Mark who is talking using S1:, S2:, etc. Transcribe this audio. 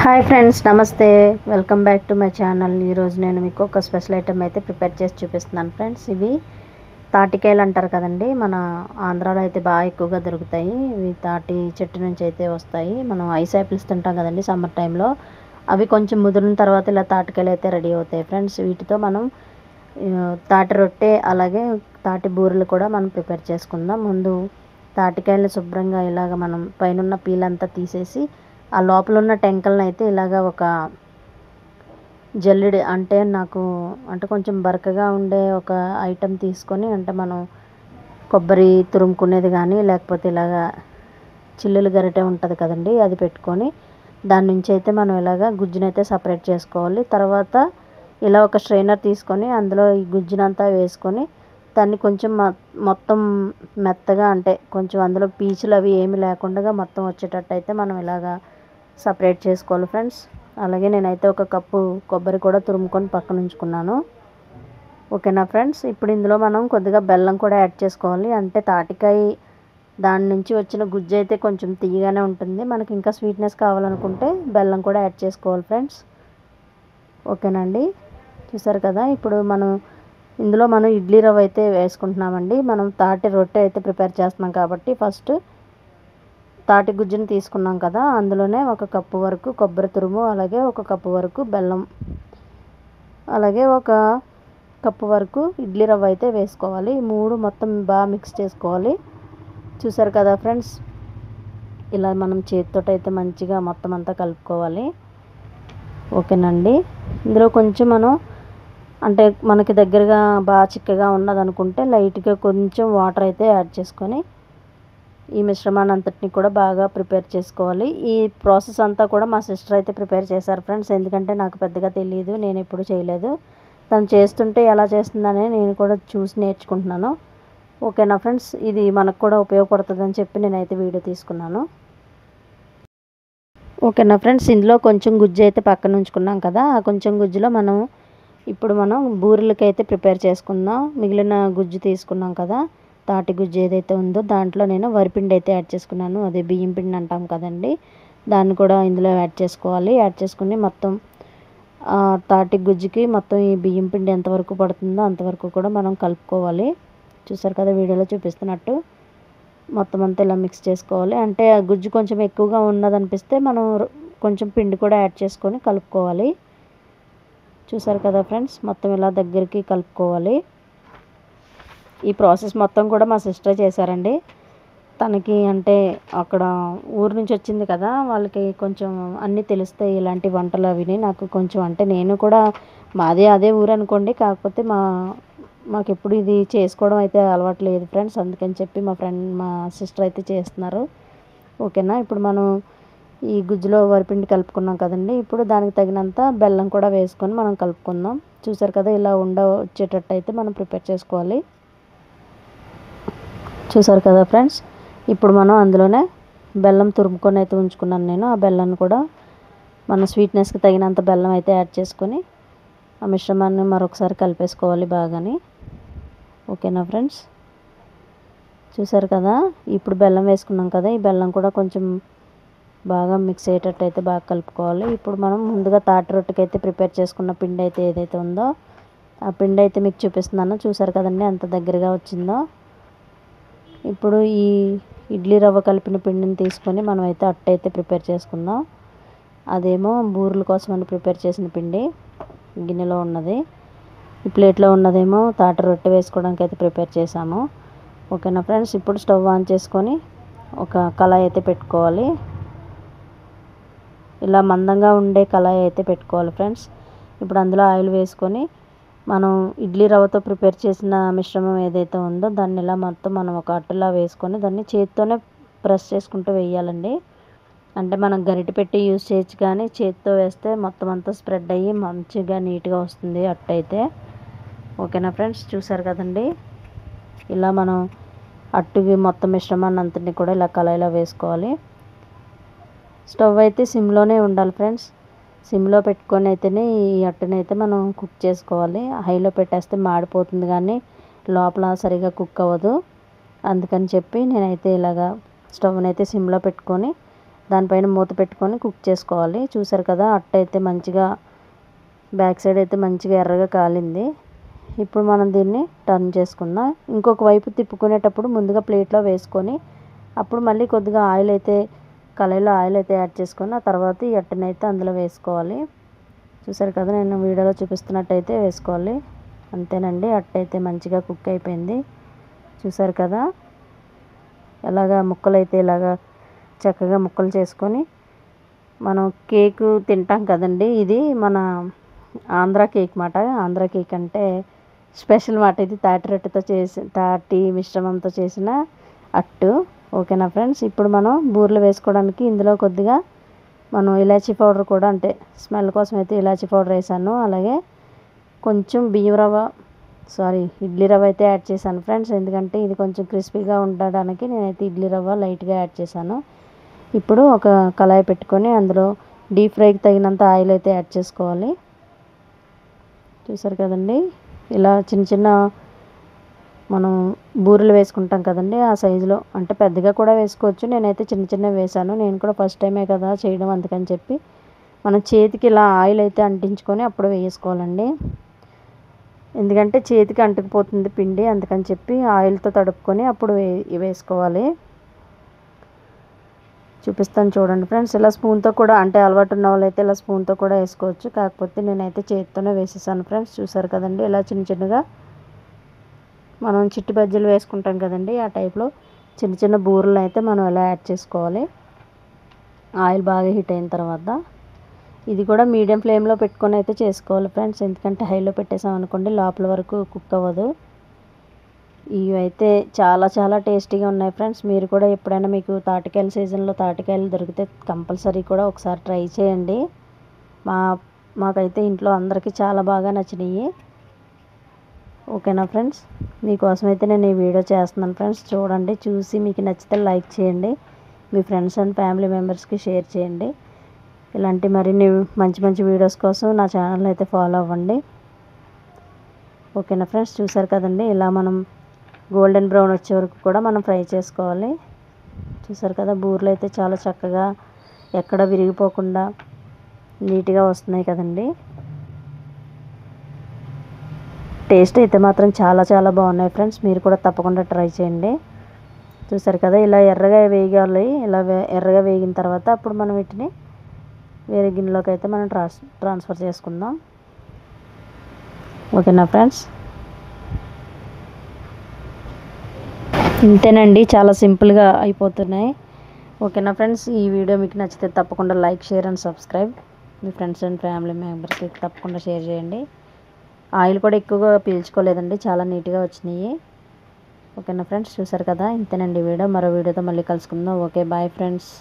S1: Hi friends, నమస్తే. Welcome back to my channel. ఈరోజు నేను మీకు ఒక స్పెషల్ ఐటమ్ అయితే ప్రిపేర్ చేసి చూపిస్తున్నాను ఫ్రెండ్స్. ఇవి తాటికాయలు అంటారు కదండి, మన ఆంధ్రాలో అయితే బాగా ఎక్కువగా దొరుకుతాయి. ఇవి తాటి చెట్టు నుంచి అయితే వస్తాయి. మనం ఐస్ యాపిల్స్ తింటాం కదండి సమ్మర్ టైంలో. అవి కొంచెం ముదిరిన తర్వాత ఇలా తాటికాయలు అయితే రెడీ అవుతాయి ఫ్రెండ్స్. వీటితో మనం తాటి రొట్టె అలాగే తాటి బూరెలు కూడా మనం ప్రిపేర్ చేసుకుందాం. ముందు తాటికాయలు శుభ్రంగా ఇలాగ మనం పైన పీల్ అంతా తీసేసి ఆ లోపల ఉన్న టెంకల్ని అయితే ఇలాగ ఒక జల్లెడ అంటే కొంచెం బరకగా ఉండే ఒక ఐటెం తీసుకొని, అంటే మనం కొబ్బరి తురుముకునేది కానీ లేకపోతే ఇలాగ చిల్లులు గరిటె ఉంటుంది కదండి, అది పెట్టుకొని దాని నుంచి అయితే మనం ఇలాగ గుజ్జునైతే సపరేట్ చేసుకోవాలి. తర్వాత ఇలా ఒక స్ట్రైనర్ తీసుకొని అందులో ఈ గుజ్జునంతా వేసుకొని దాన్ని కొంచెం మొత్తం మెత్తగా, అంటే కొంచెం అందులో పీచులు అవి ఏమి లేకుండా మొత్తం వచ్చేటట్టు అయితే మనం ఇలాగా సపరేట్ చేసుకోవాలి ఫ్రెండ్స్. అలాగే నేనైతే ఒక కప్పు కొబ్బరి కూడా తురుముకొని పక్కన ఉంచుకున్నాను. ఓకేనా ఫ్రెండ్స్. ఇప్పుడు ఇందులో మనం కొద్దిగా బెల్లం కూడా యాడ్ చేసుకోవాలి. అంటే తాటికాయ దాని నుంచి వచ్చిన గుజ్జు అయితే కొంచెం తీయగానే ఉంటుంది. మనకి ఇంకా స్వీట్నెస్ కావాలనుకుంటే బెల్లం కూడా యాడ్ చేసుకోవాలి ఫ్రెండ్స్. ఓకేనండి, చూసారు కదా. ఇప్పుడు ఇందులో మనం ఇడ్లీ రవ్వ అయితే వేసుకుంటున్నామండి. మనం తాటి రొట్టె అయితే ప్రిపేర్ చేస్తున్నాం కాబట్టి ఫస్ట్ తాటి గుజ్జుని తీసుకున్నాం కదా, అందులోనే ఒక కప్పు వరకు కొబ్బరి తురుము, అలాగే ఒక కప్పు వరకు బెల్లం, అలాగే ఒక కప్పు వరకు ఇడ్లీ రవ్వ అయితే వేసుకోవాలి. ఈ మూడు మొత్తం బాగా మిక్స్ చేసుకోవాలి. చూసారు కదా ఫ్రెండ్స్, ఇలా మనం చేతితో అయితే మంచిగా మొత్తం అంతా కలుపుకోవాలి. ఓకేనండి. ఇందులో కొంచెం అంటే మనకి దగ్గరగా బాగా చిక్కగా ఉన్నదనుకుంటే లైట్గా కొంచెం వాటర్ అయితే యాడ్ చేసుకొని ఈ మిశ్రమాన్ని అంతటిని కూడా బాగా ప్రిపేర్ చేసుకోవాలి. ఈ ప్రాసెస్ అంతా కూడా మా సిస్టర్ అయితే ప్రిపేర్ చేశారు ఫ్రెండ్స్. ఎందుకంటే నాకు పెద్దగా తెలియదు, నేను ఎప్పుడు చేయలేదు. తను చేస్తుంటే ఎలా చేస్తుందని నేను కూడా చూసి నేర్చుకుంటున్నాను. ఓకేనా ఫ్రెండ్స్, ఇది మనకు కూడా ఉపయోగపడుతుందని చెప్పి నేనైతే వీడియో తీసుకున్నాను. ఓకేనా ఫ్రెండ్స్, ఇందులో కొంచెం గుజ్జు అయితే పక్కన ఉంచుకున్నాం కదా, ఆ కొంచెం గుజ్జులో ఇప్పుడు మనం బూరెలకి అయితే ప్రిపేర్ చేసుకుందాం. మిగిలిన గుజ్జు తీసుకున్నాం కదా, తాటి గుజ్జు ఏదైతే ఉందో దాంట్లో నేను వరిపిండి అయితే యాడ్ చేసుకున్నాను. అదే బియ్యం పిండి అంటాం కదండి, దాన్ని కూడా ఇందులో యాడ్ చేసుకోవాలి. యాడ్ చేసుకుని మొత్తం తాటి గుజ్జుకి మొత్తం ఈ బియ్యం పిండి ఎంతవరకు పడుతుందో అంతవరకు కూడా మనం కలుపుకోవాలి. చూసారు కదా వీడియోలో చూపిస్తున్నట్టు మొత్తం అంతా ఇలా మిక్స్ చేసుకోవాలి. అంటే ఆ గుజ్జు కొంచెం ఎక్కువగా ఉన్నదనిపిస్తే మనం కొంచెం పిండి కూడా యాడ్ చేసుకొని కలుపుకోవాలి. చూసారు కదా ఫ్రెండ్స్, మొత్తం ఇలా దగ్గరికి కలుపుకోవాలి. ఈ ప్రాసెస్ మొత్తం కూడా మా సిస్టర్ చేశారండి. తనకి అంటే అక్కడ ఊరు నుంచి వచ్చింది కదా, వాళ్ళకి కొంచెం అన్నీ తెలుస్తాయి ఇలాంటి వంటలు అవిని. నాకు కొంచెం అంటే నేను కూడా మాదే అదే ఊరు అనుకోండి, కాకపోతే మాకు ఎప్పుడు ఇది చేసుకోవడం అయితే అలవాటు లేదు ఫ్రెండ్స్. అందుకని చెప్పి మా సిస్టర్ అయితే చేస్తున్నారు. ఓకేనా. ఇప్పుడు మనం ఈ గుజ్జులో వరిపిండి కలుపుకున్నాం కదండి, ఇప్పుడు దానికి తగినంత బెల్లం కూడా వేసుకొని మనం కలుపుకుందాం. చూసారు కదా, ఇలా వచ్చేటట్టు అయితే మనం ప్రిపేర్ చేసుకోవాలి. చూసారు కదా ఫ్రెండ్స్, ఇప్పుడు మనం అందులోనే బెల్లం తురుముకొని అయితే ఉంచుకున్నాను నేను. ఆ బెల్లాన్ని కూడా మన స్వీట్నెస్కి తగినంత బెల్లం అయితే యాడ్ చేసుకొని ఆ మిశ్రమాన్ని మరొకసారి కలిపేసుకోవాలి బాగాని. ఓకేనా ఫ్రెండ్స్, చూసారు కదా. ఇప్పుడు బెల్లం వేసుకున్నాం కదా, ఈ బెల్లం కూడా కొంచెం బాగా మిక్స్ అయ్యేటట్టు అయితే బాగా కలుపుకోవాలి. ఇప్పుడు మనం ముందుగా తాటి రొట్టెకి అయితే ప్రిపేర్ చేసుకున్న పిండి అయితే ఏదైతే ఉందో ఆ పిండి అయితే మీకు చూపిస్తున్నాను. చూసారు కదండి ఎంత దగ్గరగా వచ్చిందో. ఇప్పుడు ఈ ఇడ్లీ రవ్వ కలిపిన పిండిని తీసుకొని మనం అయితే అట్టు అయితే ప్రిపేర్ చేసుకుందాం. అదేమో బూరెల కోసం అని ప్రిపేర్ చేసిన పిండి గిన్నెలో ఉన్నది, ఈ ప్లేట్లో ఉన్నదేమో తాటి రొట్టె వేసుకోవడానికి అయితే ప్రిపేర్ చేసాము. ఓకేనా ఫ్రెండ్స్, ఇప్పుడు స్టవ్ ఆన్ చేసుకొని ఒక కళాయి అయితే పెట్టుకోవాలి. ఇలా మందంగా ఉండే కళాయి అయితే పెట్టుకోవాలి ఫ్రెండ్స్. ఇప్పుడు అందులో ఆయిల్ వేసుకొని మనం ఇడ్లీ రవ్వతో ప్రిపేర్ చేసిన మిశ్రమం ఏదైతే ఉందో దాన్ని ఇలా మొత్తం మనం ఒక అట్టులా వేసుకొని దాన్ని చేతితోనే ప్రెస్ చేసుకుంటూ వేయాలండి. అంటే మనం గరిటె పెట్టి యూజ్ చేయొచ్చు, కానీ చేతితో వేస్తే మొత్తం అంతా స్ప్రెడ్ అయ్యి మంచిగా నీట్గా వస్తుంది అట్టు అయితే. ఓకేనా ఫ్రెండ్స్, చూసారు కదండి. ఇలా మనం అట్టుకి మొత్తం మిశ్రమాన్ని అంతటిని కూడా ఇలా కళాయిలో వేసుకోవాలి. స్టవ్ అయితే సిమ్లోనే ఉండాలి ఫ్రెండ్స్. సిమ్లో పెట్టుకొని అయితేనే ఈ అట్టుని అయితే మనం కుక్ చేసుకోవాలి. హైలో పెట్టేస్తే మాడిపోతుంది, కానీ లోపల సరిగా కుక్ అవ్వదు. అందుకని చెప్పి నేనైతే ఇలాగా స్టవ్ని అయితే సిమ్లో పెట్టుకొని దానిపైన మూత పెట్టుకొని కుక్ చేసుకోవాలి. చూసారు కదా, అట్ట అయితే మంచిగా బ్యాక్ సైడ్ అయితే మంచిగా ఎర్రగా కాలింది. ఇప్పుడు మనం దీన్ని టర్న్ చేసుకుందాం. ఇంకొక వైపు తిప్పుకునేటప్పుడు ముందుగా ప్లేట్లో వేసుకొని అప్పుడు మళ్ళీ కొద్దిగా ఆయిల్ అయితే కళాయిలో ఆయిల్ అయితే యాడ్ చేసుకొని ఆ తర్వాత ఈ అట్టనైతే అందులో వేసుకోవాలి. చూసారు కదా, నేను వీడియోలో చూపిస్తున్నట్టయితే వేసుకోవాలి. అంతేనండి, అట్టయితే మంచిగా కుక్ అయిపోయింది. చూసారు కదా, ఎలాగా ముక్కలు అయితే ఇలాగా చక్కగా ముక్కలు చేసుకొని మనం కేకు తింటాం కదండి. ఇది మన ఆంధ్ర కేక్ మాట. ఆంధ్ర కేక్ అంటే స్పెషల్ మాట. ఇది తాటి మిశ్రమంతో చేసిన అట్టు. ఓకేనా ఫ్రెండ్స్, ఇప్పుడు మనం బూరెలు వేసుకోవడానికి ఇందులో కొద్దిగా మనం ఇలాచీ పౌడర్ కూడా, అంటే స్మెల్ కోసం అయితే ఇలాచీ పౌడర్ వేసాను. అలాగే కొంచెం ఇడ్లీ రవ్వ అయితే యాడ్ చేశాను ఫ్రెండ్స్. ఎందుకంటే ఇది కొంచెం క్రిస్పీగా ఉండడానికి నేనైతే ఇడ్లీ రవ్వ లైట్గా యాడ్ చేశాను. ఇప్పుడు ఒక కళాయి పెట్టుకొని అందులో డీప్ ఫ్రైకి తగినంత ఆయిల్ అయితే యాడ్ చేసుకోవాలి. చూసారు కదండి, ఇలా చిన్న చిన్న మనం బూరెలు వేసుకుంటాం కదండి, ఆ సైజులో, అంటే పెద్దగా కూడా వేసుకోవచ్చు. నేనైతే చిన్న చిన్నవి వేసాను. నేను కూడా ఫస్ట్ టైమే కదా చేయడం, అందుకని చెప్పి మనం చేతికి ఇలా ఆయిల్ అయితే అంటించుకొని అప్పుడు వేసుకోవాలండి. ఎందుకంటే చేతికి అంటుకుపోతుంది పిండి, అందుకని చెప్పి ఆయిల్తో తడుపుకొని అప్పుడు వేసుకోవాలి. చూపిస్తాను చూడండి ఫ్రెండ్స్. ఇలా స్పూన్తో కూడా, అంటే అలవాటు ఉన్న వాళ్ళు అయితే ఇలా స్పూన్తో కూడా వేసుకోవచ్చు. కాకపోతే నేనైతే చేతితోనే వేసేసాను ఫ్రెండ్స్. చూసారు కదండి, ఇలా చిన్న చిన్నగా మనం చిట్టి బజ్జీలు వేసుకుంటాం కదండి, ఆ టైప్లో చిన్న చిన్న బూరెలు అయితే మనం ఇలా యాడ్ చేసుకోవాలి. ఆయిల్ బాగా హీట్ అయిన తర్వాత ఇది కూడా మీడియం ఫ్లేమ్లో పెట్టుకొని అయితే చేసుకోవాలి ఫ్రెండ్స్. ఎందుకంటే హైలో పెట్టేసాం అనుకోండి లోపల వరకు కుక్ అవ్వదు. ఇవి అయితే చాలా చాలా టేస్టీగా ఉన్నాయి ఫ్రెండ్స్. మీరు కూడా ఎప్పుడైనా మీకు తాటికాయల సీజన్లో తాటికాయలు దొరికితే కంపల్సరీ కూడా ఒకసారి ట్రై చేయండి. మాకైతే ఇంట్లో అందరికీ చాలా బాగా నచ్చినాయి. ఓకేనా ఫ్రెండ్స్, మీకోసం అయితే నేను ఈ వీడియో చేస్తున్నాను ఫ్రెండ్స్. చూడండి, చూసి మీకు నచ్చితే లైక్ చేయండి, మీ ఫ్రెండ్స్ అండ్ ఫ్యామిలీ మెంబర్స్కి షేర్ చేయండి. ఇలాంటి మరిన్ని మంచి మంచి వీడియోస్ కోసం నా ఛానల్ అయితే ఫాలో అవ్వండి. ఓకేనా ఫ్రెండ్స్, చూసారు కదండి, ఇలా మనం గోల్డెన్ బ్రౌన్ వచ్చే వరకు కూడా మనం ఫ్రై చేసుకోవాలి. చూసారు కదా, బూరెలు అయితే చాలా చక్కగా ఎక్కడ విరిగిపోకుండా నీట్గా వస్తున్నాయి కదండి. టేస్ట్ అయితే మాత్రం చాలా చాలా బాగున్నాయి ఫ్రెండ్స్. మీరు కూడా తప్పకుండా ట్రై చేయండి. చూసారు కదా, ఇలా ఎర్రగా వేగాలి. ఇలా ఎర్రగా వేగిన తర్వాత అప్పుడు మనం వీటిని వేరే గిన్నెలోకి అయితే మనం ట్రాన్స్ఫర్ చేసుకుందాం. ఓకేనా ఫ్రెండ్స్, ఇంతేనండి, చాలా సింపుల్గా అయిపోతున్నాయి. ఓకేనా ఫ్రెండ్స్, ఈ వీడియో మీకు నచ్చితే తప్పకుండా like, share and subscribe. Me friends and family మెంబర్స్కి తప్పకుండా షేర్ చేయండి. ఆయిల్ కూడా ఎక్కువగా పీల్చుకోలేదండి, చాలా నీట్గా వచ్చినాయి. ఓకేనా ఫ్రెండ్స్, చూసారు కదా, ఇంతేనండి వీడియో. మరో వీడియోతో మళ్ళీ కలుసుకుందాం. Okay, bye friends.